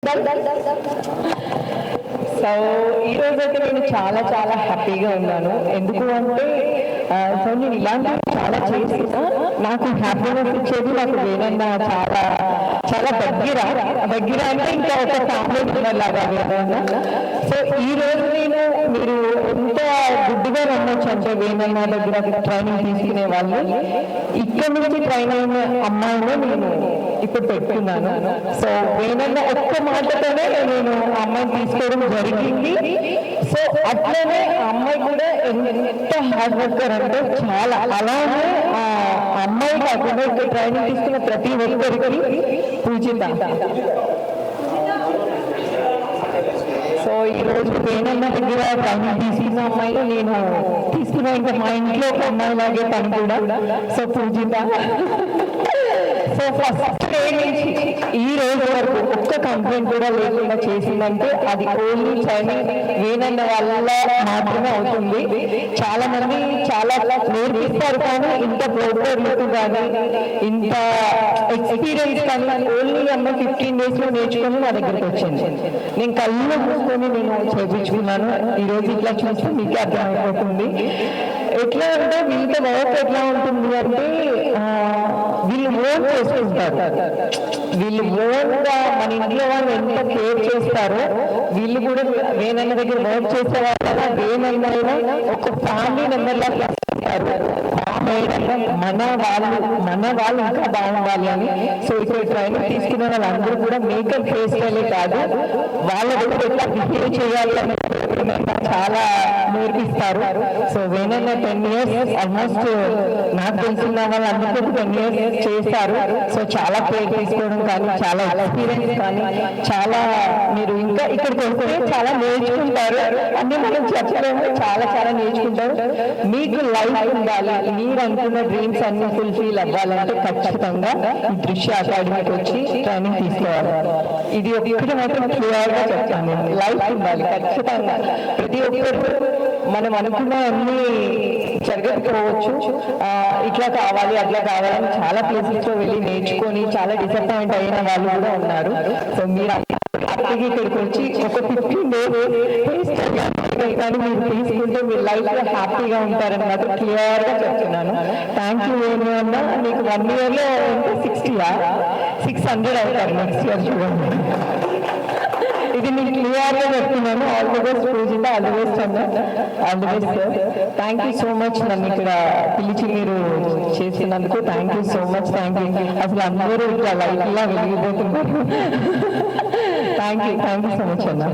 So ఈరోజు అయితే నేను చాలా చాలా హ్యాపీగా ఉన్నాను. ఎందుకు అంటే సో నేను ఇలాంటివి చాలా చేసిన నాకు హ్యాపీనెస్ ఇచ్చేది నాకు వేనన్న చాలా చాలా దగ్గర అంటే ఇంకా ఒక ఫ్యామిలీ మెంబర్ లాగా వేనన్న. సో ఈ రోజు నేను మీరు ఎంత గుడ్డుగా నమ్మొచ్చు అంటే వేనన్న దగ్గర ట్రైనింగ్ తీసుకునే వాళ్ళు ఇక్కడ నుంచి ట్రైన్ అయిన అమ్మాయినే నేను ఇప్పుడు పెట్టుకున్నాను. సో వేనన్న ఒక్క మాటతోనే నేను అమ్మాయిని తీసుకోవడం జరిగింది. సో అట్లనే ఆ అమ్మాయి కూడా ఎంత హార్డ్ వర్కర్ అంటే చాలా. అలానే ఆ అమ్మాయి కాకుండా ఇక్కడ ట్రైనింగ్ తీసుకున్న ప్రతి ఒక్కరికి పూజిత. సో ఈరోజు వేనన్న దగ్గర ట్రైనింగ్ తీసుకున్న అమ్మాయిలో నేను తీసుకున్న ఇంకా మా ఇంట్లో ఒక అమ్మాయి లాగే తను కూడా. సో పూజిత. సో ఫస్ట్ డే నుంచి ఈ రోజు వరకు ఒక్క కంప్లైంట్ కూడా లేకుండా చేసిందంటే అది ఓన్లీ ట్రైనింగ్ వేనన్న వల్ల మాత్రమే అవుతుంది. చాలా మంది చాలా నేర్పిస్తారు కానీ ఇంత ప్రోగ్రామ్ కానీ ఇంత ఎక్స్పీరియన్స్ కానీ ఓన్లీ అమ్మ 15 days లో నేర్చుకొని నా దగ్గరికి వచ్చింది. నేను కళ్ళు మూసుకొని నేను చేయించుకున్నాను. ఈరోజు ఇట్లా చూస్తే మీకే అర్థమైపోతుంది. ఎట్లా అంటే వీళ్ళతో వర్క్ ఎట్లా ఉంటుంది అంటే వీళ్ళు ఓన్ చేసుకుంటారు. వీళ్ళు ఓన్గా మన ఇంట్లో వాళ్ళు ఎంత కేర్ చేస్తారో వీళ్ళు కూడా వేనన్న దగ్గర వర్క్ చేసే వాళ్ళ వేనన్న ఒక ఫ్యామిలీ మెంబర్ లాగా మన వాళ్ళు ఇంకా బాగుండాలి అని. సో ఇక్కడ ట్రైనింగ్ తీసుకున్న వాళ్ళందరూ కూడా మేకప్ ఫేస్ స్టైలే కాదు వాళ్ళ దగ్గర ఎట్లా బిహేవ్ చేయాలి అని చాలా నేర్పిస్తారు. సో వేనన్న 10 years ఆల్మోస్ట్ నాకు తెలిసిన వాళ్ళందరికీ 10 years చేస్తారు. సో చాలా కేర్ తీసుకోవడం కానీ చాలా ఎక్స్పీరియన్స్ కానీ చాలా మీరు ఇంకా ఇక్కడికి వస్తే చాలా నేర్చుకుంటారు. అన్ని మనం చెప్పలేము, చాలా చాలా నేర్చుకుంటారు. మీకు లైఫ్ ఉండాలి, మీరు అనుకున్న డ్రీమ్స్ అన్ని ఫుల్ఫిల్ అవ్వాలంటే ఖచ్చితంగా ఈ దృశ్య అకాడమీకి వచ్చి ట్రైనింగ్ తీసుకోవాలి. ఇది ఒక్కటి మాత్రం క్లియర్ గా చెప్తాను. లైఫ్ ఉండాలి ఖచ్చితంగా. ప్రతి ఒక్కరు మనం అనుకున్న అన్ని జరగకపోవచ్చు. ఇట్లా కావాలి అట్లా కావాలని చాలా ప్లేసెస్ లో వెళ్ళి నేర్చుకొని చాలా డిసప్పాయింట్ అయిన వాళ్ళు కూడా ఉన్నారు. సో మీరు హ్యాపీగా ఇక్కడికి వచ్చి ఒక 15 days కానీ మీరు తీసుకుంటే మీరు లైఫ్ లో హ్యాపీగా ఉంటారని మాత్రం క్లియర్ గా చెప్తున్నాను. Thank you Venu. మీకు 1 year లో 600 అవుతారు నెక్స్ట్ ఇయర్ చూడండి. ఇది నేను క్లియర్ గా చెప్తున్నాను. All the best Pujitha, all the best అన్న, all the best sir. Thank you so much నన్ను ఇక్కడ పిలిచి మీరు చేసినందుకు. Thank you so much. Thank you. అసలు అందరూ ఇట్లా లైఫ్ లా వెలిగిపోతున్నారు. థ్యాంక్ యూ సో మచ్ అన్న.